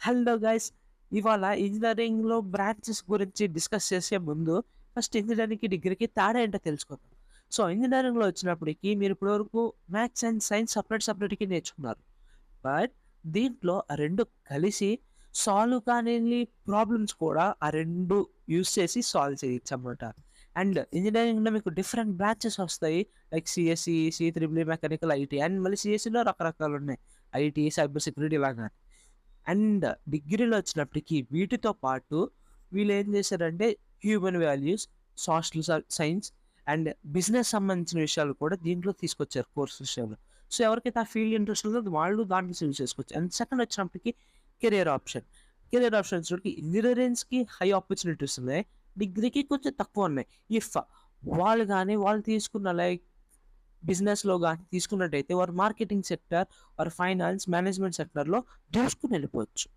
Hello guys, ఇవాళ ఇంజనీరింగ్లో branches గురించి డిస్కస్ చేసే ముందు ఫస్ట్ ఇంజనీరింగ్కి డిగ్రీకి తేడా ఏంటో తెలుసుకుందాం. సో ఇంజనీరింగ్లో వచ్చినప్పటికి మీరు ఇప్పటివరకు మ్యాథ్స్ అండ్ సైన్స్ సపరేట్గా నేర్చుకున్నారు. బట్ దీంట్లో ఆ రెండు కలిసి సాల్వ్ కాని ప్రాబ్లమ్స్ కూడా ఆ రెండు యూస్ చేసి సాల్వ్ చేయొచ్చు అన్నమాట. అండ్ ఇంజనీరింగ్లో మీకు డిఫరెంట్ బ్రాంచెస్ వస్తాయి. లైక్ సిఎస్సి, సి3 మెకానికల్, ఐటీ. అండ్ మళ్ళీ సిఎస్సిలో రకరకాలు ఉన్నాయి, ఐటీ, సైబర్ సెక్యూరిటీ లాగా. అండ్ డిగ్రీలో వచ్చినప్పటికి వీటితో పాటు వీళ్ళు ఏం చేశారంటే human values, social science and business సంబంధించిన విషయాలు కూడా దీంట్లో తీసుకొచ్చారు కోర్స్ విషయంలో. సో ఎవరికైతే ఆ ఫీల్డ్ ఇంట్రెస్ట్ ఉందో వాళ్ళు దాంట్లో చూస్ చేసుకోవచ్చు. అండ్ సెకండ్ వచ్చినప్పటికి కెరియర్ ఆప్షన్. కెరియర్ ఆప్షన్స్ ఇంజనీరింగ్స్కి హై ఆపర్చునిటీస్ ఉన్నాయి, డిగ్రీకి కొంచెం తక్కువ ఉన్నాయి. ఇఫ్ వాళ్ళు తీసుకున్న లైక్ బిజినెస్లో కానీ తీసుకున్నట్టయితే వారు మార్కెటింగ్ సెక్టర్, వారు ఫైనాన్స్, మేనేజ్మెంట్ సెక్టర్లో దూసుకుని వెళ్ళిపోవచ్చు.